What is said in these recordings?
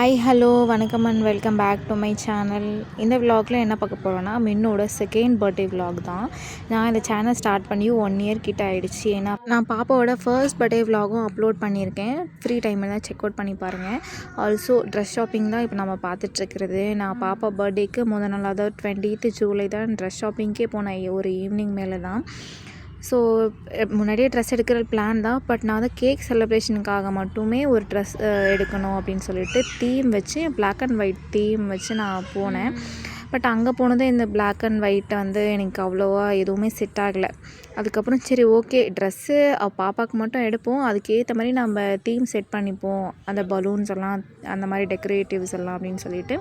Hi hello வணக்கம் and welcome back to my channel. இந்த விலாகில் என்ன பார்க்க போகிறோன்னா மின்னோட செகண்ட் பர்த்டே விலாக் தான். நான் இந்த சேனல் ஸ்டார்ட் பண்ணி 1 இயர் கிட்ட ஆகிடுச்சு. ஏன்னா நான் பாப்பாவோட ஃபர்ஸ்ட் பர்த்டே விலாகும் அப்லோட் பண்ணியிருக்கேன். ஃப்ரீ டைமில் தான் செக் அவுட் பண்ணி பாருங்கள். ஆல்சோ ட்ரெஸ் ஷாப்பிங் தான் இப்போ நம்ம பார்த்துட்ருக்கிறது. நான் பாப்பா பர்த்டேக்கு முதல் நாள், அதாவது 20th ஜூலை தான் ட்ரெஸ் ஷாப்பிங்கே போனேன். ஒரு ஈவினிங் மேலே தான். ஸோ முன்னாடியே ட்ரெஸ் எடுக்கிற பிளான் தான். பட் நான் வந்து கேக் செலிப்ரேஷனுக்காக மட்டுமே ஒரு ட்ரெஸ் எடுக்கணும் அப்படின்னு சொல்லிட்டு தீம் வச்சு, பிளாக் அண்ட் ஒயிட் தீம் வச்சு நான் போனேன். பட் அங்கே போனதே இந்த பிளாக் அண்ட் ஒயிட்டை வந்து எனக்கு அவ்வளோவா எதுவுமே செட் ஆகலை. அதுக்கப்புறம் சரி ஓகே, ட்ரெஸ்ஸு பாப்பாவுக்கு மட்டும் எடுப்போம், அதுக்கேற்ற மாதிரி நம்ம தீம் செட் பண்ணிப்போம், அந்த பலூன்ஸ் எல்லாம், அந்த மாதிரி டெக்கரேட்டிவ்ஸ் எல்லாம் அப்படின்னு சொல்லிட்டு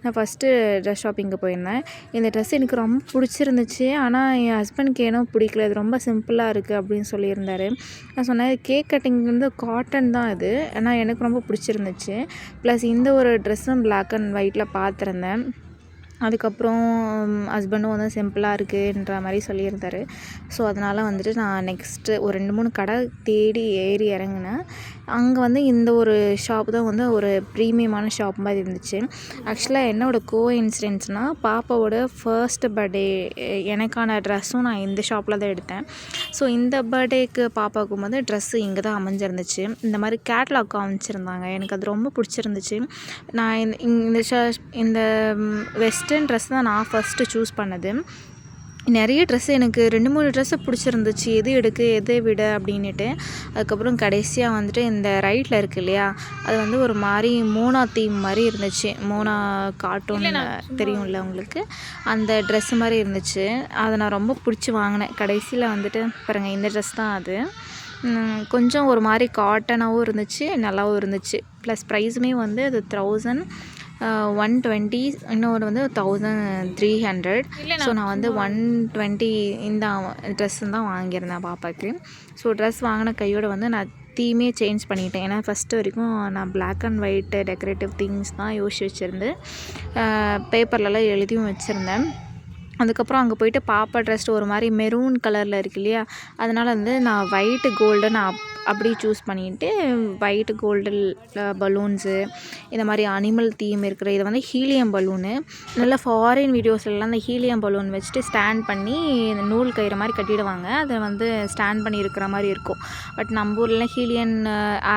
நான் ஃபஸ்ட்டு ட்ரெஸ் ஷாப்பிங்கு போயிருந்தேன். இந்த ட்ரெஸ் எனக்கு ரொம்ப பிடிச்சிருந்துச்சு. ஆனால் என் ஹஸ்பண்டுக்கு ஏனோ பிடிக்கல, இது ரொம்ப சிம்பிளாக இருக்குது அப்படின்னு சொல்லியிருந்தார். நான் சொன்னேன் கேக் கட்டிங் வந்து காட்டன் தான் இது, ஆனால் எனக்கு ரொம்ப பிடிச்சிருந்துச்சு. ப்ளஸ் இந்த ஒரு ட்ரெஸ்ஸும் பிளாக் அண்ட் ஒயிட்டில் பார்த்துருந்தேன். அதுக்கப்புறம் ஹஸ்பண்டும் வந்து சிம்பிளாக இருக்குன்ற மாதிரி சொல்லியிருந்தார். ஸோ அதனால் வந்துட்டு நான் நெக்ஸ்ட்டு ஒரு 2-3 கடை தேடி ஏறி இறங்கினேன். அங்கே வந்து இந்த ஒரு ஷாப் தான் வந்து ஒரு ப்ரீமியமான ஷாப் மாதிரி இருந்துச்சு. ஆக்சுவலாக என்னோடய கோஇன்சிடென்ட்ஸ்னால், பாப்பாவோட ஃபர்ஸ்ட் பர்த்டே எனக்கான ட்ரெஸ்ஸும் நான் இந்த ஷாப்பில் தான் எடுத்தேன். ஸோ இந்த பர்த்டேக்கு பாப்பாவுக்கு வந்து ட்ரெஸ்ஸு இங்கே தான் அமைஞ்சிருந்துச்சு. இந்த மாதிரி கேட்லாக் காமிச்சிருந்தாங்க. எனக்கு அது ரொம்ப பிடிச்சிருந்துச்சு. நான் இந்த வெஸ்டர்ன் ட்ரெஸ் தான் நான் ஃபஸ்ட்டு சூஸ் பண்ணது. நிறைய ட்ரெஸ்ஸு எனக்கு 2-3 ட்ரெஸ்ஸு பிடிச்சிருந்துச்சு, எது எடுக்க எதை விட அப்படின்னுட்டு. அதுக்கப்புறம் கடைசியாக வந்துட்டு இந்த ரைட்டில் இருக்குது இல்லையா, அது வந்து ஒரு மாதிரி மோனா தீம் மாதிரி இருந்துச்சு. மோனா கார்ட்டூன் தெரியும்ல உங்களுக்கு, அந்த ட்ரெஸ்ஸு மாதிரி இருந்துச்சு. அதை நான் ரொம்ப பிடிச்சி வாங்கினேன். கடைசியில் வந்துட்டு பாருங்கள், இந்த ட்ரெஸ் தான் அது. கொஞ்சம் ஒரு மாதிரி காட்டனாகவும் இருந்துச்சு, நல்லாவும் இருந்துச்சு. ப்ளஸ் ப்ரைஸுமே வந்து அது 1120, இன்னொரு வந்து 1300. ஸோ நான் வந்து 120 இந்த ட்ரெஸ்ஸு தான் வாங்கியிருந்தேன் பாப்பாவுக்கு. ஸோ ட்ரெஸ் வாங்கின கையோடு வந்து நான் தீமே சேஞ்ச் பண்ணிட்டேன். ஏன்னா ஃபஸ்ட்டு வரைக்கும் நான் black and white decorative things தான் யோசிச்சு வச்சுருந்து பேப்பர்லலாம் எழுதியும் வச்சுருந்தேன். அதுக்கப்புறம் அங்கே போயிட்டு பாப்பா ட்ரெஸ் ஒரு மாதிரி மெரூன் கலரில் இருக்கு இல்லையா, அதனால் வந்து நான் ஒயிட்டு கோல்டு நான் அப்படி சூஸ் பண்ணிவிட்டு, ஒயிட்டு கோல்டு பலூன்ஸு, இந்த மாதிரி அனிமல் தீம் இருக்கிற இது வந்து ஹீலியம் பலூனு. நல்லா ஃபாரின் வீடியோஸ்லாம் அந்த ஹீலியம் பலூன் வச்சுட்டு ஸ்டாண்ட் பண்ணி இந்த நூல் கயிறு மாதிரி கட்டிடுவாங்க. அதை வந்து ஸ்டாண்ட் பண்ணி இருக்கிற மாதிரி இருக்கும். பட் நம்ம ஊர்லாம் ஹீலியன்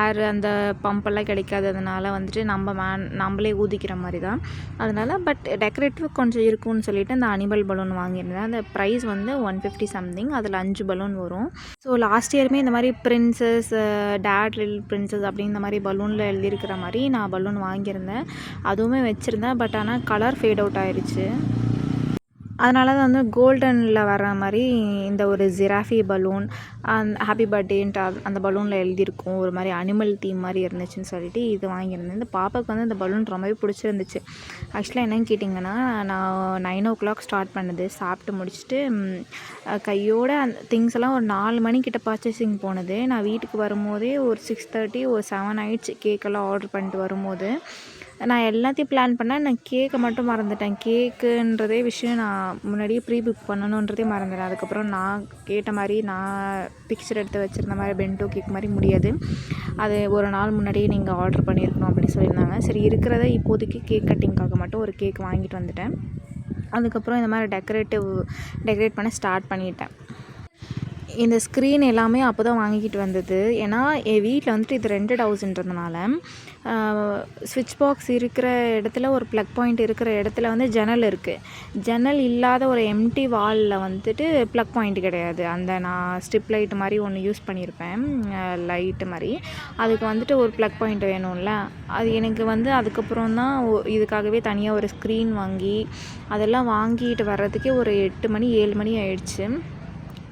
ஏர் அந்த பம்பெல்லாம் கிடைக்காததுனால வந்துட்டு நம்மளே ஊதிக்கிற மாதிரி தான். அதனால் பட் டெக்கரேட்டிவ் கொஞ்சம் இருக்கும்னு சொல்லிட்டு அந்த அனிமல் பலூன் வாங்கியிருந்தேன். அந்த ப்ரைஸ் வந்து 150 சம்திங். அதில் 5 பலூன் வரும். ஸோ லாஸ்ட் இயருமே இந்த மாதிரி பிரின்சஸ், டேட் லிட்டில் பிரின்சஸ் அப்படி இந்த மாதிரி பலூனில் எழுதியிருக்கிற மாதிரி நான் பலூன் வாங்கியிருந்தேன். அதுவுமே வச்சுருந்தேன். பட் ஆனால் கலர் ஃபேட் அவுட் ஆயிடுச்சு. அதனால தான் வந்து கோல்டனில் வர மாதிரி இந்த ஒரு ஜிராஃபி பலூன், ஹாப்பி பர்த்டேன்ட்டு அந்த பலூனில் எழுதியிருக்கும். ஒரு மாதிரி அனிமல் தீம் மாதிரி இருந்துச்சுன்னு சொல்லிட்டு இது வாங்கியிருந்தேன். இந்த பாப்பாவுக்கு வந்து இந்த பலூன் ரொம்பவே பிடிச்சிருந்துச்சு. ஆக்சுவலாக என்னென்னு கேட்டிங்கன்னா, நான் 9 o'clock ஸ்டார்ட் பண்ணது. சாப்பிட்டு முடிச்சுட்டு கையோடு அந்த திங்ஸ் எல்லாம் ஒரு 4 மணிக்கிட்ட பர்ச்சேசிங் போனது. நான் வீட்டுக்கு வரும்போதே ஒரு 6:30 ஒரு 7 ஆகிடுச்சு. கேக்கெல்லாம் ஆர்டர் பண்ணிட்டு வரும்போது நான் எல்லாத்தையும் பிளான் பண்ணேன். நான் கேக்கை மட்டும் மறந்துட்டேன். கேக்குன்றதே விஷயம் நான் முன்னாடியே ப்ரீ புக் பண்ணணுன்றதே மறந்துட்டேன். அதுக்கப்புறம் நான் கேட்ட மாதிரி, நான் பிக்சர் எடுத்து வச்சுருந்த மாதிரி பென்டோ கேக் மாதிரி முடியாது, அது ஒரு நாள் முன்னாடியே நீங்கள் ஆர்டர் பண்ணியிருக்கணும் அப்படின்னு சொல்லியிருந்தாங்க. சரி இருக்கிறத இப்போதைக்கு கேக் கட்டிங்காக மட்டும் ஒரு கேக் வாங்கிட்டு வந்துட்டேன். அதுக்கப்புறம் இந்த மாதிரி டெக்கரேட் பண்ண ஸ்டார்ட் பண்ணிட்டேன். இந்த ஸ்க்ரீன் எல்லாமே அப்போ தான் வாங்கிக்கிட்டு வந்தது. ஏன்னா என் வீட்டில் வந்துட்டு இது ரெண்டட் ஹவுஸ்ன்றதுனால ஸ்விட்ச் பாக்ஸ் இருக்கிற இடத்துல, ஒரு ப்ளக் பாயிண்ட் இருக்கிற இடத்துல வந்து ஜன்னல் இருக்குது. ஜன்னல் இல்லாத ஒரு எம்டி வாலில் வந்துட்டு ப்ளக் பாயிண்ட் கிடையாது. அந்த நான் ஸ்ட்ரிப் லைட் மாதிரி ஒன்று யூஸ் பண்ணியிருப்பேன், லைட்டு மாதிரி. அதுக்கு வந்துட்டு ஒரு ப்ளக் பாயிண்ட் வேணும்ல. அது எனக்கு வந்து அதுக்கப்புறம் தான் இதுக்காகவே தனியாக ஒரு ஸ்க்ரீன் வாங்கி அதெல்லாம் வாங்கிட்டு வர்றதுக்கே ஒரு 8 மணி 7 மணி ஆயிடுச்சு.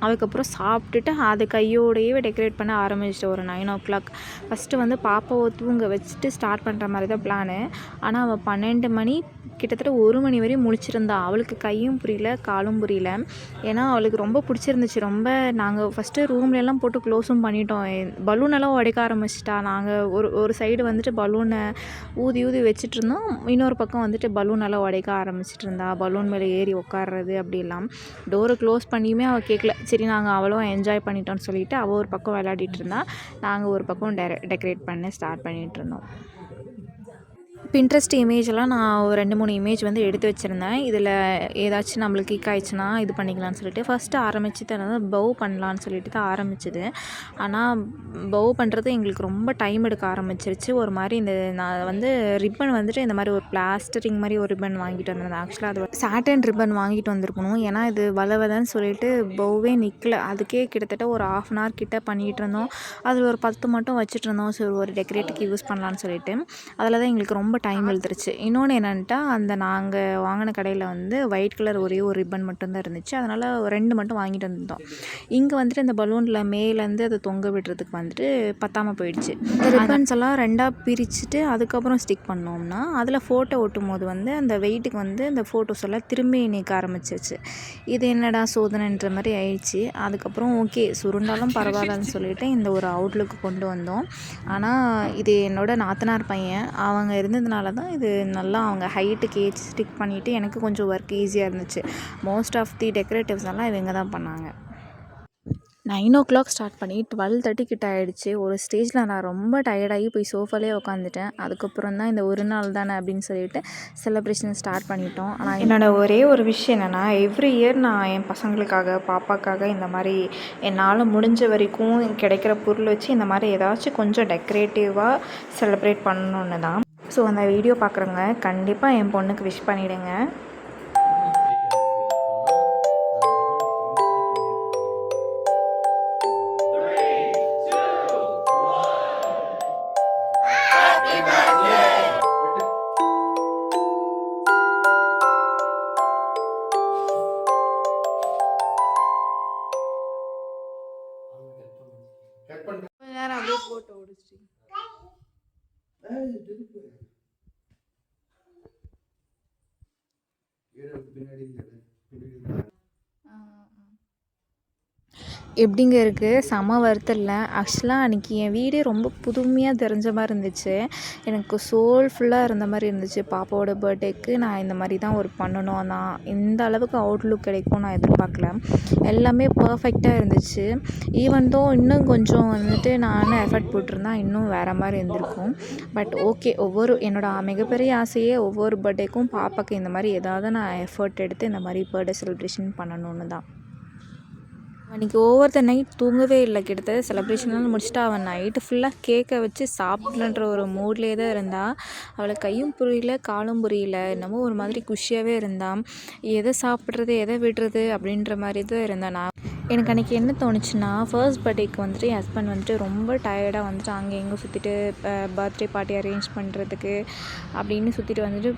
அதுக்கப்புறம் சாப்பிட்டுட்டு அது கையோடையே டெக்கரேட் பண்ண ஆரம்பிச்சிட்டேன் ஒரு 9 o'clock. ஃபஸ்ட்டு வந்து பாப்பாவை தூங்க வச்சுட்டு ஸ்டார்ட் பண்ணுற மாதிரி தான் பிளானு. ஆனால் அவள் 12 மணி கிட்டத்தட்ட 1 மணி வரையும் முழிச்சிருந்தா. அவளுக்கு கையும் புரியல, காலும் புரியல. ஏன்னா அவளுக்கு ரொம்ப பிடிச்சிருந்துச்சு. ரொம்ப நாங்கள் ஃபஸ்ட்டு ரூம்லெல்லாம் போட்டு க்ளோஸும் பண்ணிட்டோம். பலூனெல்லாம் உடைக்க ஆரம்பிச்சிட்டா. நாங்கள் ஒரு சைடு வந்துட்டு பலூனை ஊதி வச்சிட்ருந்தோம், இன்னொரு பக்கம் வந்துட்டு பலூனெல்லாம் உடைக்க ஆரம்பிச்சிட்டு இருந்தா. பலூன் மேலே ஏறி உட்கார்றது அப்படிலாம். டோரை க்ளோஸ் பண்ணியுமே அவள் கேட்கல. சரி நாங்கள் அவ்வளோ என்ஜாய் பண்ணிட்டோன்னு சொல்லிவிட்டு அவள் ஒரு பக்கம் விளையாடிட்டு இருந்தா, நாங்கள் ஒரு பக்கம் டெக்கரேட் பண்ண ஸ்டார்ட் பண்ணிகிட்டு இருந்தோம். பின்ட்ரெஸ்ட் இமேஜெல்லாம் நான் ஒரு 2-3 இமேஜ் வந்து எடுத்து வச்சுருந்தேன். இதில் ஏதாச்சும் நம்மளுக்கு கிளிக் ஆயிடுச்சுன்னா இது பண்ணிக்கலாம்னு சொல்லிட்டு ஃபஸ்ட்டு ஆரம்பிச்சது பவ் பண்ணலான்னு சொல்லிட்டு தான் ஆரம்பிச்சது. ஆனால் பவ் பண்ணுறது எங்களுக்கு ரொம்ப டைம் எடுக்க ஆரம்பிச்சிருச்சு. ஒரு மாதிரி நான் வந்து ரிப்பன் வந்துட்டு இந்த மாதிரி ஒரு பிளாஸ்டரிங் மாதிரி ஒரு ரிப்பன் வாங்கிட்டு வந்திருந்தேன். ஆக்சுவலாக அது சாட்டன் ரிப்பன் வாங்கிட்டு வந்திருக்கணும். ஏன்னா இது வளவதன்னு சொல்லிட்டு பவ்வே நிற்கல. அதுக்கே கிட்டத்தட்ட ஒரு 1/2 அன் ஹவர் கிட்ட பண்ணிகிட்டு இருந்தோம். அதில் ஒரு 10 மட்டும் வச்சுட்டு இருந்தோம். ஸோ ஒரு டெக்கரேட்டுக்கு யூஸ் பண்ணலான்னு சொல்லிட்டு அதில் தான் எங்களுக்கு ரொம்ப டைம் இழுத்துருச்சு. இன்னொன்று என்னென்ட்டா நாங்கள் வாங்கின கடையில் வந்து ஒயிட் கலர் ஒரே ஒரு ரிப்பன் மட்டும்தான் இருந்துச்சு. அதனால் 2 மட்டும் வாங்கிட்டு வந்திருந்தோம். இங்கே வந்துட்டு இந்த பலூனில் மேலேருந்து அதை தொங்க விடுறதுக்கு வந்துட்டு பத்தாமல் போயிடுச்சு. இந்த ரிப்பன்ஸ் எல்லாம் 2ஆக பிரிச்சுட்டு அதுக்கப்புறம் ஸ்டிக் பண்ணோம்னா அதில் ஃபோட்டோ ஒட்டும் போது வந்து அந்த வெயிட்டுக்கு வந்து இந்த ஃபோட்டோஸ் எல்லாம் திரும்பி நிற்க ஆரம்பிச்சிருச்சு. இது என்னடா சோதனைன்ற மாதிரி ஆயிடுச்சு. அதுக்கப்புறம் ஓகே சுருண்டாலும் பரவாயில்லன்னு சொல்லிட்டு இந்த ஒரு அவுட்லுக்கு கொண்டு வந்தோம். ஆனால் இது என்னோட நாத்தனார் பையன் அவங்க இருந்ததுனால தான் இது நல்லா அவங்க ஹைட்டுக்கு ஏஜ் ஸ்டிக் பண்ணிவிட்டு எனக்கு கொஞ்சம் ஒர்க் ஈஸியாக இருந்துச்சு. மோஸ்ட் ஆஃப் தி டெக்கரேட்டிவ்ஸ் எல்லாம் இவங்க தான் பண்ணாங்க. 9 ஸ்டார்ட் பண்ணி 12:30 கிட்ட ஆகிடுச்சு. ஒரு ஸ்டேஜில் நான் ரொம்ப டயர்டாகி போய் சோஃபாலே உட்காந்துட்டேன். அதுக்கப்புறம் தான் இந்த ஒரு நாள் தானே அப்படின்னு சொல்லிட்டு செலிப்ரேஷன் ஸ்டார்ட் பண்ணிட்டோம். ஆனால் என்னோடய ஒரே ஒரு விஷயம் என்னென்னா எவ்ரி இயர் நான் என் பசங்களுக்காக பாப்பாக்காக இந்த மாதிரி என்னால் முடிஞ்ச வரைக்கும் கிடைக்கிற பொருள் வச்சு இந்த மாதிரி ஏதாச்சும் கொஞ்சம் டெக்கரேட்டிவாக செலிப்ரேட் பண்ணணுன்னு தான். ஸோ அந்த வீடியோ பார்க்குறவங்க கண்டிப்பாக என் பொண்ணுக்கு விஷ் பண்ணிவிடுங்க. எப்படிங்க இருக்குது? செம வருத்தம். ஆக்சுவலாக அன்றைக்கி என் வீடே ரொம்ப புதுமையாக தெரிஞ்ச மாதிரி இருந்துச்சு. எனக்கு சோல்ஃபுல்லாக இருந்த மாதிரி இருந்துச்சு. பாப்பாவோட பர்த்டேக்கு நான் இந்த மாதிரி தான் ஒரு பண்ணணும். நான் இந்த அளவுக்கு அவுட்லுக் கிடைக்கும் நான் எதிர்பார்க்கல. எல்லாமே பர்ஃபெக்டாக இருந்துச்சு. ஈவன் தோ இன்னும் கொஞ்சம் வந்துட்டு நான் எஃபர்ட் போட்டிருந்தா இன்னும் வேறு மாதிரி இருந்திருக்கும். பட் ஓகே என்னோட மிகப்பெரிய ஆசையே ஒவ்வொரு பர்த்டேக்கும் பாப்பாவுக்கு இந்த மாதிரி ஏதாவது நான் எஃபர்ட் எடுத்து இந்த மாதிரி பர்த்டே செலிப்ரேஷன் பண்ணணுன்னு தான். அன்றைக்கி ஓவர் த நைட் தூங்கவே இல்லை. கிட்டத்தட்ட செலிப்ரேஷன்லாம் முடிச்சுட்டு அவன் நைட்டு ஃபுல்லாக கேக்கை வச்சு சாப்பிட்லன்ற ஒரு மூட்லேயே தான் இருந்தாள். அவளுக்கு கையும் புரியல காலும் புரியல. என்னமோ ஒரு மாதிரி குஷியாகவே இருந்தான். எதை சாப்பிட்றது எதை விடுறது அப்படின்ற மாதிரி தான் இருந்தேன். எனக்கு அன்றைக்கி என்ன தோணுச்சுன்னா ஃபர்ஸ்ட் பர்த்டேக்கு வந்துட்டு என் ஹஸ்பண்ட் வந்துட்டு ரொம்ப டயர்டாக வந்துட்டு அங்கே எங்கே சுற்றிட்டு பர்த்டே பார்ட்டி அரேஞ்ச் பண்ணுறதுக்கு அப்படின்னு சுற்றிட்டு வந்துட்டு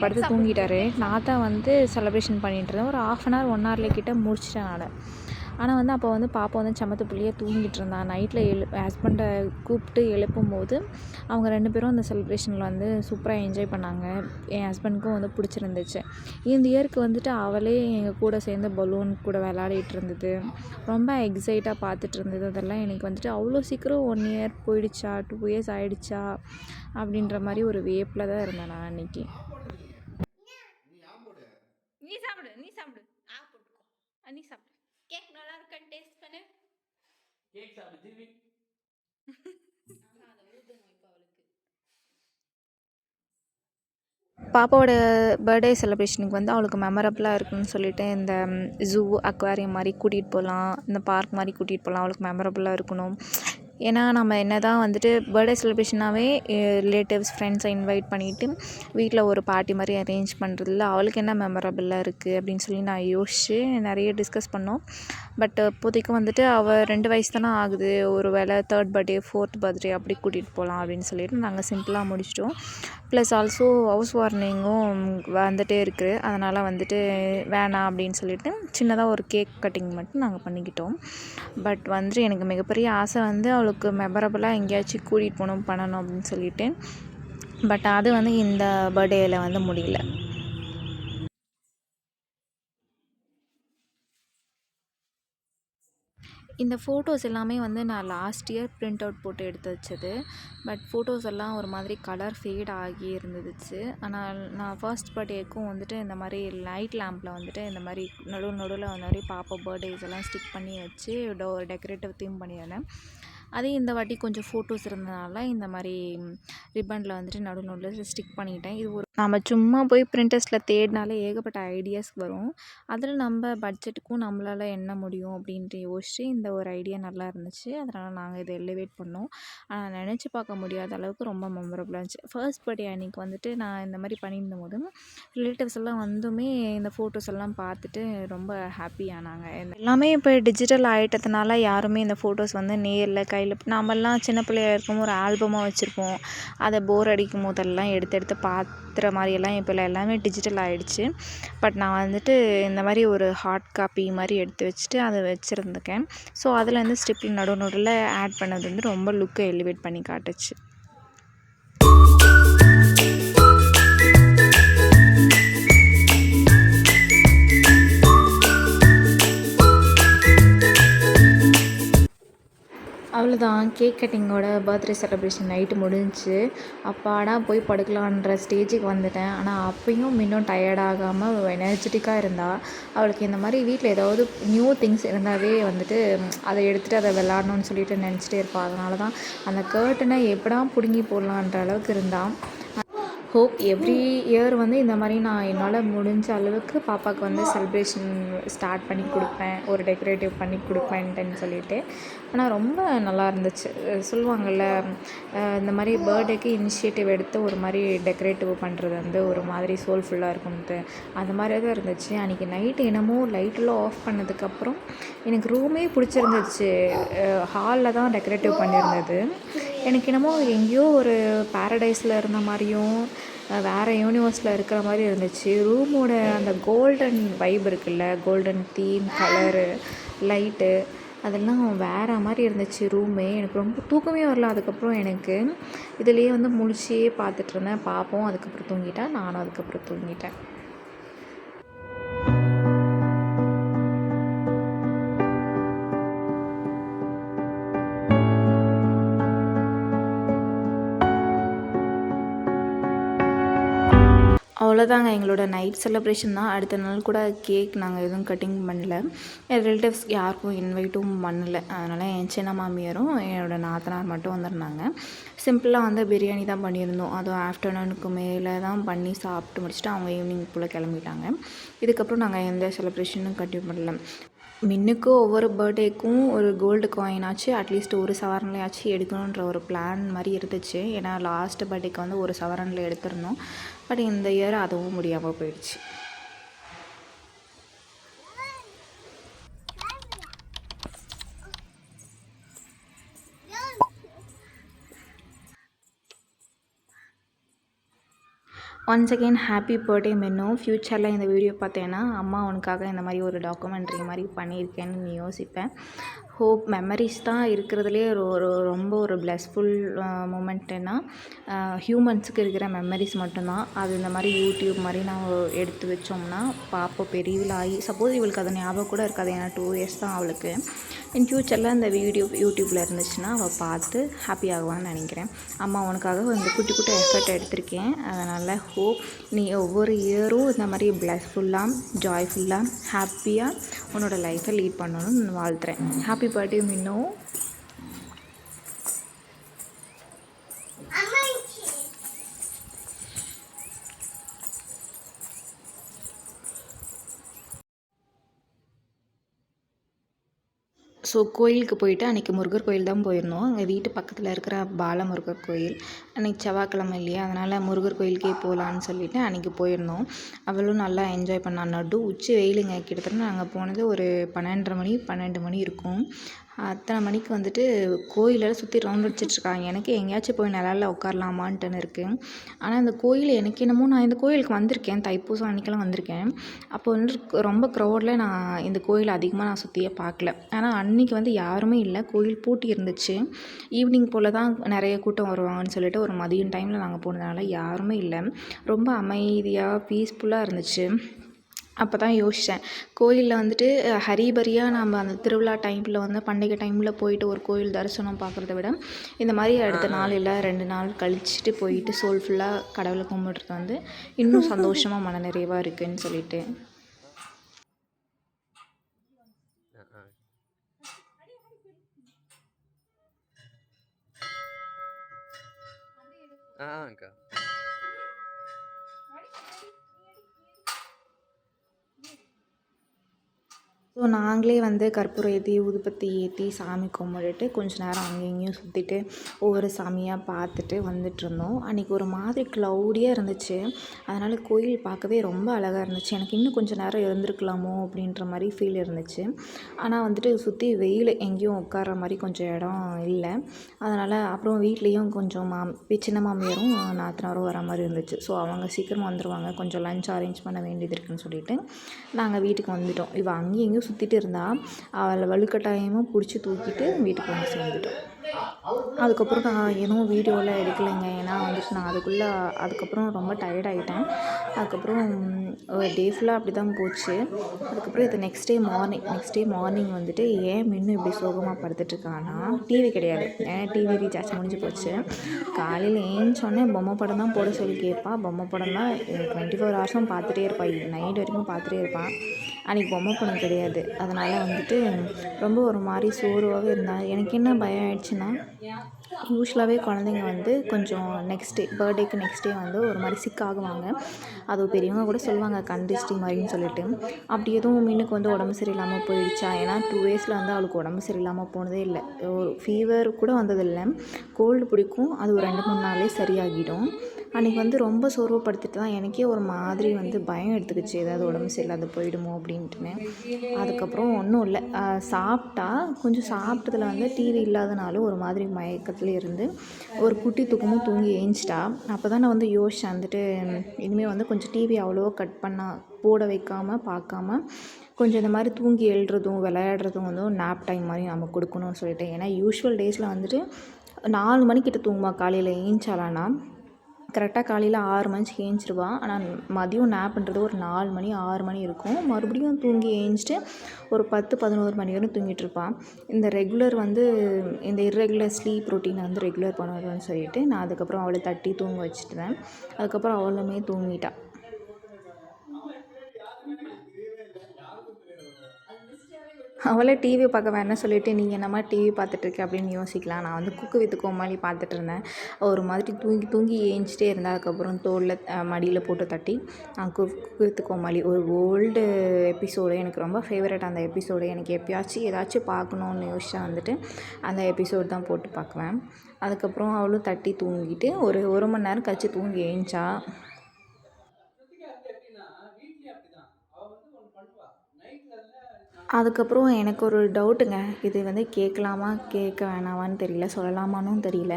படுத்து தூங்கிட்டார். நான் தான் வந்து செலிப்ரேஷன் பண்ணிகிட்டு இருந்தேன். ஒரு 1/2 அன் ஹவர் 1 ஹவர்ல கிட்ட முடிச்சிட்டேன் நான். ஆனால் வந்து அப்போ வந்து பாப்பா வந்து சமத்து புள்ளியாக தூங்கிட்டு இருந்தான். நைட்டில் ஹஸ்பண்டை கூப்பிட்டு எழுப்பும்போது அவங்க 2 பேரும் அந்த செலிப்ரேஷனில் வந்து சூப்பராக என்ஜாய் பண்ணாங்க. என் ஹஸ்பண்டுக்கும் வந்து பிடிச்சிருந்துச்சு. இந்த இயருக்கு வந்துட்டு அவளே எங்கள் கூட சேர்ந்து பலூன் கூட விளையாடிட்டு இருந்தது. ரொம்ப எக்ஸைட்டாக பார்த்துட்டு இருந்தது. அதெல்லாம் எனக்கு வந்துட்டு அவ்வளோ சீக்கிரம் 1 இயர் போயிடுச்சா 2 இயர்ஸ் ஆகிடுச்சா அப்படின்ற மாதிரி ஒரு வியப்பில் தான் இருந்தேன் நான் அன்றைக்கி. நீ சாப்பிடு நீ சாப்பிடு நீ சாப்பிடு. கேக் நல்லா இருக்கான்னு டேஸ்ட் பண்ணு. கேக் சாப்பிடு ஜிவி. பாப்பாவோட பர்த்டே செலிப்ரேஷனுக்கு வந்து அவளுக்கு மெமரபிளாக இருக்குன்னு சொல்லிட்டு இந்த ஜூ அக்வாரியம் மாதிரி கூட்டிகிட்டு போகலாம், இந்த பார்க் மாதிரி கூட்டிகிட்டு போகலாம். அவளுக்கு மெமரபிளாக இருக்கணும். ஏன்னா நம்ம என்ன தான் வந்துட்டு பர்த்டே செலிப்ரேஷனாகவே ரிலேட்டிவ்ஸ் ஃப்ரெண்ட்ஸை இன்வைட் பண்ணிவிட்டு வீட்டில் ஒரு பார்ட்டி மாதிரி அரேஞ்ச் பண்ணுறதுல அவளுக்கு என்ன மெமரபிளாக இருக்குது அப்படின்னு சொல்லி நான் யோசித்து நிறைய டிஸ்கஸ் பண்ணோம். பட் இப்போதைக்கு வந்துட்டு அவள் 2 வயசு தானே ஆகுது. ஒரு வேளை 3rd பர்த்டே 4th பர்த்டே அப்படி கூட்டிகிட்டு போகலாம் அப்படின்னு சொல்லிட்டு நாங்கள் சிம்பிளாக முடிச்சிட்டோம். ப்ளஸ் ஆல்சோ ஹவுஸ் வார்னிங்கும் வந்துகிட்டே இருக்குது. அதனால் வந்துட்டு வேணாம் அப்படின்னு சொல்லிட்டு சின்னதாக ஒரு கேக் கட்டிங் மட்டும் நாங்கள் பண்ணிக்கிட்டோம். பட் வந்துட்டு எனக்கு மிகப்பெரிய ஆசை வந்து அவளுக்கு மெமரபிளாக எங்கேயாச்சும் கூட்டிகிட்டு போகணும் பண்ணணும் அப்படின்னு சொல்லிட்டு. பட் அது வந்து இந்த பர்த்டேயில் வந்து முடியல. இந்த ஃபோட்டோஸ் எல்லாமே வந்து நான் லாஸ்ட் இயர் பிரிண்ட் அவுட் போட்டு எடுத்து வச்சது. பட் ஃபோட்டோஸ் எல்லாம் ஒரு மாதிரி கலர் ஃபேட் ஆகி இருந்துச்சு. ஆனால் நான் ஃபர்ஸ்ட் பர்த்டேக்கும் வந்துட்டு இந்த மாதிரி லைட் லேம்பில் வந்துட்டு இந்த மாதிரி நடுவில் அந்த மாதிரி பாப்பா பர்த்டேஸ் எல்லாம் ஸ்டிக் பண்ணி வச்சு ஒரு டெக்கரேட்டிவ் தீம் பண்ணியிருந்தேன். அதே இந்த வாட்டி கொஞ்சம் ஃபோட்டோஸ் இருந்ததுனால இந்த மாதிரி ரிப்பனில் வந்துட்டு நடுவில் ஸ்டிக் பண்ணிட்டேன். இது ஒரு நம்ம சும்மா போய் பிரிண்டர்ஸில் தேடினாலே ஏகப்பட்ட ஐடியாஸ் வரும். அதில் நம்ம பட்ஜெட்டுக்கும் நம்மளால் என்ன முடியும் அப்படின்ட்டு யோசித்து இந்த ஒரு ஐடியா நல்லா இருந்துச்சு. அதனால் நாங்கள் இதை எலிவேட் பண்ணோம். ஆனால் நினச்சி பார்க்க முடியாத அளவுக்கு ரொம்ப மெமரபுளாக இருந்துச்சு. ஃபர்ஸ்ட் பர்த்டே அன்றைக்கி வந்துட்டு நான் இந்த மாதிரி பண்ணியிருந்த போது ரிலேட்டிவ்ஸ் எல்லாம் வந்துமே இந்த ஃபோட்டோஸ் எல்லாம் பார்த்துட்டு ரொம்ப ஹாப்பியானாங்க. எல்லாமே இப்போ டிஜிட்டல் ஆகிட்டதுனால யாருமே இந்த ஃபோட்டோஸ் வந்து நேரில் கையில் நாமெல்லாம் சின்ன பிள்ளையா இருக்கும் ஒரு ஆல்பமாக வச்சுருப்போம். அதை போர் அடிக்கும் போதெல்லாம் எடுத்து எடுத்து பார்த்துற மாதிரியெல்லாம் இப்போ எல்லாமே டிஜிட்டல் ஆகிடுச்சு. பட் நான் வந்துட்டு இந்த மாதிரி ஒரு ஹார்ட் காப்பி மாதிரி எடுத்து வச்சுட்டு அதை வச்சுருந்துக்கேன். ஸோ அதில் வந்து ஸ்டிப்பில் நடுவில் ஆட் பண்ணது வந்து ரொம்ப லுக்கை எலிவேட் பண்ணி காட்டுச்சு. அவ்வளோதான், கேக் கட்டிங்கோட பர்த்டே செலிப்ரேஷன் நைட்டு முடிஞ்சிச்சு. அப்பாடா போய் படுக்கலான்ற ஸ்டேஜுக்கு வந்துட்டேன். ஆனால் அப்பயும் இன்னும் டயர்டாகாமல் எனர்ஜெட்டிக்காக இருந்தால் அவளுக்கு இந்த மாதிரி வீட்டில் ஏதாவது நியூ திங்ஸ் இருந்தாவே வந்துட்டு அதை எடுத்துகிட்டு அதை விளாடணுன்னு சொல்லிட்டு நினச்சிட்டே இருப்பாள். அதனால தான் அந்த கர்ட்டனை எப்படா பிடுங்கி போடலான்ற அளவுக்கு இருந்தால் ஹோப் எவ்ரி இயர் வந்து இந்த மாதிரி நான் என்னால் முடிஞ்ச அளவுக்கு பாப்பாவுக்கு வந்து செலிப்ரேஷன் ஸ்டார்ட் பண்ணி கொடுப்பேன், ஒரு டெக்கரேட்டிவ் பண்ணி கொடுப்பேன்ட்டுன்னு சொல்லிட்டு. ஆனால் ரொம்ப நல்லா இருந்துச்சு. சொல்லுவாங்கள்ல இந்த மாதிரி பர்த்டேக்கு இனிஷியேட்டிவ் எடுத்து ஒரு மாதிரி டெக்கரேட்டிவ் பண்ணுறது வந்து ஒரு மாதிரி சோல்ஃபுல்லாக இருக்கும்ட்டு அந்த மாதிரி தான் இருந்துச்சு. அன்றைக்கி நைட்டு என்னமோ லைட்டெல்லாம் ஆஃப் பண்ணதுக்கப்புறம் எனக்கு ரூமே பிடிச்சிருந்துச்சு. ஹாலில் தான் டெக்கரேட்டிவ் பண்ணியிருந்தது. எனக்கு என்னமோ எங்கேயோ ஒரு பேரடைஸில் இருந்த மாதிரியும் வேறு யூனிவர்ஸில் இருக்கிற மாதிரி இருந்துச்சு. ரூமோட அந்த கோல்டன் வைப் இருக்குல்ல, கோல்டன் தீம், கலரு, லைட்டு அதெல்லாம் வேறு மாதிரி இருந்துச்சு ரூமே. எனக்கு ரொம்ப தூக்கமே வரல. அதுக்கப்புறம் எனக்கு இதுலேயே வந்து முழிச்சியே பார்த்துட்ருந்தேன். பார்ப்போம் அதுக்கப்புறம் தூங்கிட்டேன். நானும் அதுக்கப்புறம் தூங்கிட்டேன். அவ்வளோதாங்க எங்களோட நைட் செலிப்ரேஷன் தான். அடுத்த நாள் கூட கேக் நாங்கள் எதுவும் கட்டிங் பண்ணல. என் ரிலேட்டிவ்ஸ் யாருக்கும் இன்வைட்டும் பண்ணலை. அதனால் என் சின்ன மாமியாரும் என்னோடய நாத்தனார் மட்டும் வந்திருந்தாங்க. சிம்பிளாக வந்து பிரியாணி தான் பண்ணியிருந்தோம். அதுவும் ஆஃப்டர்நூனுக்கு மேலே தான் பண்ணி சாப்பிட்டு முடிச்சுட்டு அவங்க ஈவினிங் போல் கிளம்பிட்டாங்க. இதுக்கப்புறம் நாங்கள் எந்த செலிப்ரேஷனும் கண்டினியூ பண்ணல. மின்னுக்கு ஒவ்வொரு பர்த்டேக்கும் ஒரு கோல்டு காயினாச்சு அட்லீஸ்ட் ஒரு சவரன்லையாச்சும் எடுக்கணுன்ற ஒரு பிளான் மாதிரி இருந்துச்சு. ஏன்னா லாஸ்ட் பர்த்டேக்கு வந்து ஒரு சவரனில் எடுத்திருந்தோம். பட் இந்த இயர் அதுவும் முடியாமல் போயிடுச்சு. ஒன்ஸ் அகெயின் ஹாப்பி பர்த்டே மின்னு. ஃப்யூச்சரில் இந்த வீடியோ பார்த்தேன்னா அம்மா உனக்காக இந்த மாதிரி ஒரு டாக்குமெண்ட்ரி மாதிரி பண்ணியிருக்கேன்னு நீ யோசிப்பேன். ஹோப் மெமரிஸ் தான் இருக்கிறதுலே ரொம்ப ஒரு பிளஸ்ஃபுல் மூமெண்ட்டுன்னா ஹியூமன்ஸுக்கு இருக்கிற மெமரிஸ் மட்டும்தான். அது இந்த மாதிரி யூடியூப் மாதிரி நான் எடுத்து வச்சோம்னா பார்ப்போம் பெரியவளாகி. சப்போஸ் இவளுக்கு அது ஞாபகம் கூட இருக்காது, ஏன்னா 2 இயர்ஸ் தான் அவளுக்கு. இன் ஃப்யூச்சரில் இந்த யூடியூப்பில் இருந்துச்சுன்னா அவள் பார்த்து ஹாப்பி ஆகுவான்னு நினைக்கிறேன். அம்மா உனக்காக இந்த குட்டி குட்டி எஃபர்ட் எடுத்திருக்கேன். அதனால் ஹோப் நீ ஒவ்வொரு இயரும் இந்த மாதிரி பிளஸ்ஃபுல்லாக, ஜாய்ஃபுல்லாக, ஹாப்பியாக உன்னோட லைஃப்பை லீட் பண்ணணும்னு வாழ்த்துறேன். ஹாப்பி பர்த்டே மின்னு. ஸோ கோயிலுக்கு போயிட்டு அன்றைக்கி முருகர் கோயில் தான் போயிருந்தோம். எங்கள் வீட்டு பக்கத்தில் இருக்கிற பாலமுருகர் கோயில். அன்றைக்கி செவ்வாய்க்கிழமை இல்லையா, அதனால் முருகர் கோயிலுக்கே போகலான்னு சொல்லிவிட்டு அன்றைக்கி போயிருந்தோம். அவளும் நல்லா என்ஜாய் பண்ணா. நடு உச்சி வெயிலுங்க. கிட்டத்தட்ட நாங்கள் போனது ஒரு 12 மணி இருக்கும். அத்தனை மணிக்கு வந்துட்டு கோயிலில் சுற்றி ரவுண்ட் அடிச்சிட்ருக்காங்க. எனக்கு எங்கேயாச்சும் போய் நிழல்ல உட்காரலாமான்ட்டுன்னு இருக்குது. ஆனால் இந்த கோயில் எனக்கு என்னமோ நான் இந்த கோயிலுக்கு வந்திருக்கேன், தைப்பூசம் அன்றைக்கெல்லாம் வந்திருக்கேன். அப்போ வந்து ரொம்ப க்ரௌடில் நான் இந்த கோயில் அதிகமாக நான் சுற்றியே பார்க்கல. ஆனால் அன்றைக்கி வந்து யாருமே இல்லை, கோயில் பூட்டி இருந்துச்சு. ஈவினிங் போல் தான் நிறைய கூட்டம் வருவாங்கன்னு சொல்லிட்டு ஒரு மதியம் டைமில் நாங்கள் போனதுனால யாருமே இல்லை. ரொம்ப அமைதியாக பீஸ்ஃபுல்லாக இருந்துச்சு. அப்போ தான் யோசித்தேன், கோயிலில் வந்துட்டு ஹரிபரியாக நம்ம அந்த திருவிழா டைமில் வந்து பண்டிகை டைமில் போயிட்டு ஒரு கோயில் தரிசனம் பார்க்குறத விட இந்த மாதிரி அடுத்த நாள் இல்லை 2 நாள் கழிச்சிட்டு போயிட்டு சோல்ஃபுல்லாக கடவுளை கும்பிட்றது வந்து இன்னும் சந்தோஷமாக மனநிறைவாக இருக்குதுன்னு சொல்லிட்டு. அக்கா. ஸோ நாங்களே வந்து கற்பூரம் ஏற்றி ஊதுபத்தி ஏற்றி சாமி கும்பிட்டுட்டு கொஞ்ச நேரம் அங்கேயும் இங்கேயும் சுற்றிட்டு ஒவ்வொரு சாமியாக பார்த்துட்டு வந்துட்டுருந்தோம். அன்றைக்கி ஒரு மாதிரி க்ளவுடியாக இருந்துச்சு. அதனால் கோயில் பார்க்கவே ரொம்ப அழகாக இருந்துச்சு. எனக்கு இன்னும் கொஞ்சம் நேரம் இருந்திருக்கலாமோ அப்படின்ற மாதிரி ஃபீல் இருந்துச்சு. ஆனால் வந்துட்டு சுற்றி வெயில், எங்கேயும் உட்கார்ற மாதிரி கொஞ்சம் இடம் இல்லை. அதனால் அப்புறம் வீட்லேயும் கொஞ்சம் சின்ன மாமியாரும் நாத்தனாரும் வர மாதிரி இருந்துச்சு. ஸோ அவங்க சீக்கிரமாக வந்துடுவாங்க, கொஞ்சம் லஞ்ச் அரேஞ்ச் பண்ண வேண்டியது இருக்குதுன்னு சொல்லிவிட்டு நாங்கள் வீட்டுக்கு வந்துவிட்டோம். இவள் அங்கேயும் இங்கேயும் சுற்றிட்டு இருந்தா, அவளை வலுக்கட்டாயமாக பிடிச்சி தூக்கிட்டு வீட்டுக்கு வந்து சேர்ந்துட்டோம். அதுக்கப்புறம் நான் எதுவும் வீடியோலாம் எடுக்கலைங்க. ஏன்னா வந்துட்டு நான் அதுக்கப்புறம் ரொம்ப டயர்ட் ஆகிட்டேன். அதுக்கப்புறம் டே ஃபுல்லாக அப்படி தான் போச்சு. அதுக்கப்புறம் இது நெக்ஸ்ட் டே மார்னிங் வந்துட்டு ஏன் மின்னு இப்படி சோகமாக படுத்துட்ருக்கான்னா, டிவி கிடையாது. ஏன்னா டிவி ரீசார்ஜ் முடிஞ்சு போச்சு. காலையில் ஏஞ்சோடனே பொம்மை படம் தான் போட சொல்லி கேட்பா. பொம்மை படம் தான் 24 ஹவர்ஸும் பார்த்துட்டே இருப்பாள். நைட் வரைக்கும் பார்த்துட்டே இருப்பாள். அன்றைக்கி பொம்மை படம் கிடையாது. அதனால் வந்துட்டு ரொம்ப ஒரு மாதிரி சோர்வாகவே இருந்தாள். எனக்கு என்ன பயம் ஆயிடுச்சுன்னா, யூஸ்வலாகவே குழந்தைங்க வந்து கொஞ்சம் பர்த்டேக்கு நெக்ஸ்ட் டே வந்து ஒரு மாதிரி சிக் ஆகுவாங்க. அது பெரியவங்க கூட சொல்லுவாங்க கண் திருஷ்டி மாதிரின்னு சொல்லிட்டு. அப்படி எதுவும் மீனுக்கு வந்து உடம்பு சரியில்லாமல் போயிடுச்சா? ஏன்னா 2 டேஸில் வந்து அவளுக்கு உடம்பு சரியில்லாமல் போனதே இல்லை. ஒரு ஃபீவர் கூட வந்ததில்லை. கோல்டு பிடிக்கும், அது ஒரு 2-3 நாள்லேயே சரியாகிடும். அன்றைக்கி வந்து ரொம்ப சோர்வுப்படுத்திட்டு தான் எனக்கே ஒரு மாதிரி வந்து பயம் எடுத்துக்கிச்சு, ஏதாவது உடம்பு சரியில்லாத போயிடுமோ அப்படின்ட்டுன்னு. அதுக்கப்புறம் ஒன்றும் இல்லை, சாப்பிட்டா கொஞ்சம் சாப்பிட்டதில் வந்து டிவி இல்லாதனாலும் ஒரு மாதிரி மயக்கத்தில் இருந்து ஒரு குட்டி தூக்கமும் தூங்கி ஏஞ்சிட்டா. அப்போ தான் நான் வந்து யோசித்தேன் வந்துட்டு, இனிமேல் வந்து கொஞ்சம் டிவி அவ்வளோ போட வைக்காமல் பார்க்காம கொஞ்சம் இந்த மாதிரி தூங்கி எழுறதும் விளையாடுறதும் வந்து நேப் டைம் மாதிரி நம்ம கொடுக்கணும்னு சொல்லிட்டு. ஏன்னா யூஸ்வல் டேஸில் வந்துட்டு 4 மணிக்கிட்ட தூங்குவா. காலையில் ஏஞ்சாலானா கரெக்டாக காலையில் 6 மணிக்கு ஏஞ்சிருவா. ஆனால் மதியம் நேப்புன்றது ஒரு 4 மணி 6 மணி இருக்கும். மறுபடியும் தூங்கி ஏஞ்சிட்டு ஒரு 10-11 மணி வரையும் தூங்கிட்டுருப்பாள். இந்த இர்ரெகுலர் ஸ்லீப் ரொட்டீனை வந்து ரெகுலர் பண்ணணும்னு சொல்லிட்டு நான் அதுக்கப்புறம் அவளை தட்டி தூங்க வச்சுட்டேன். அதுக்கப்புறம் அவளுமே தூங்கிட்டா. அவளே டிவி பார்க்க வேணாம்னு சொல்லிவிட்டு, நீங்கள் என்னம்மா டிவி பார்த்துட்ருக்க அப்படின்னு யோசிக்கலாம். நான் வந்து குக்கு வித் கோமாளி பார்த்துட்ருந்தேன். ஒரு மாதிரி தூங்கி ஏஞ்சிட்டே இருந்தால் அதுக்கப்புறம் தோளில் மடியில் போட்டு தட்டி குக்கு வித் கோமாளி ஒரு ஓல்டு எபிசோடு, எனக்கு ரொம்ப ஃபேவரட் அந்த எபிசோடு. எனக்கு எப்பயாச்சும் ஏதாச்சும் பார்க்கணுன்னு யோசிச்சா வந்துட்டு அந்த எபிசோடு தான் போட்டு பார்க்குவேன். அதுக்கப்புறம் அவளும் தட்டி தூங்கிட்டு ஒரு மணி நேரம் கழிச்சு தூங்கி ஏஞ்சா. அதுக்கப்புறம் எனக்கு ஒரு டவுட்டுங்க. இது வந்து கேட்கலாமா கேட்க வேணாமான்னு தெரியல, சொல்லலாமான்னும் தெரியல.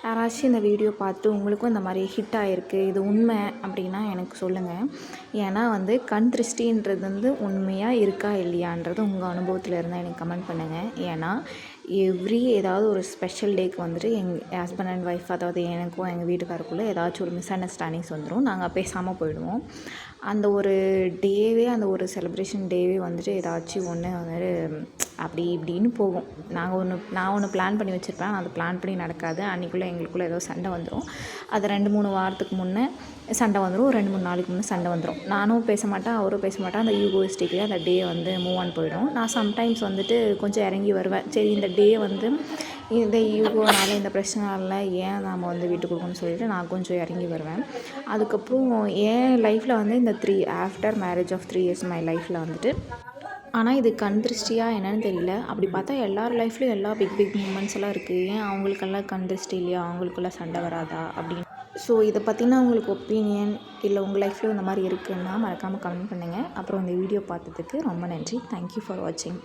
யாராச்சும் இந்த வீடியோ பார்த்து உங்களுக்கும் இந்த மாதிரி ஹிட் ஆகிருக்கு, இது உண்மை அப்படின்னா எனக்கு சொல்லுங்கள். ஏன்னா வந்து கண் திருஷ்டின்றது வந்து உண்மையாக இருக்கா இல்லையான்றது உங்கள் அனுபவத்தில் இருந்தால் எனக்கு கமெண்ட் பண்ணுங்கள். ஏன்னா ஏதாவது ஒரு ஸ்பெஷல் டேக்கு வந்துட்டு எங்கள் ஹஸ்பண்ட் அண்ட் ஒய்ஃப், அதாவது எனக்கும் எங்கள் வீட்டுக்காருக்குள்ளே ஏதாச்சும் ஒரு மிஸ் அண்டர்ஸ்டாண்டிங்ஸ் வந்துடும். நாங்கள் பேசாமல் போயிடுவோம். அந்த ஒரு அந்த ஒரு செலிப்ரேஷன் டேவே வந்துட்டு ஏதாச்சும் ஒன்று வந்துட்டு அப்படி இப்படின்னு போகும். நான் ஒன்று பிளான் பண்ணி வச்சுருப்பேன், அது பிளான் பண்ணி நடக்காது. அன்றைக்குள்ளே எங்களுக்குள்ளே ஏதோ சண்டை வந்துடும். அது 2-3 வாரத்துக்கு முன்னே சண்டை வந்துடும். 2-3 நாளைக்கு முன்னே சண்டை வந்துடும். நானும் பேச மாட்டேன், அவரும் பேச மாட்டேன். அந்த ஈகோயிஸ்டிக்லேயே அந்த டே வந்து மூவ் ஆன் போயிடும். நான் சம்டைம்ஸ் வந்துட்டு கொஞ்சம் இறங்கி வருவேன். சரி இந்த டே வந்து இந்த ஈகோனால இந்த பிரச்சனைனால ஏன் நாம் வந்து விட்டு கொடுக்கணும்னு சொல்லிட்டு நான் கொஞ்சம் இறங்கி வருவேன். அதுக்கப்புறம் என் லைஃப்பில் வந்து இந்த after marriage of 3 years my லைஃப்பில் வந்துட்டு, ஆனால் இது கண் திருஷ்டியா என்னன்னு தெரியல. அப்படி பார்த்தா எல்லார் லைஃப்லையும் எல்லா பிக் மூமெண்ட்ஸ் எல்லாம் இருக்குது. ஏன் அவங்களுக்கெல்லாம் கண் திருஷ்டி இல்லையா, அவங்களுக்கெல்லாம் சண்டை வராதா அப்படின்னு. ஸோ இதை பற்றினா உங்களுக்கு ஒப்பீனியன் இல்லை உங்கள் லைஃப்லையும் இந்த மாதிரி இருக்குன்னா மறக்காமல் கமெண்ட் பண்ணுங்கள். அப்புறம் இந்த வீடியோ பார்த்ததுக்கு ரொம்ப நன்றி. தேங்க்யூ ஃபார் வாட்சிங்.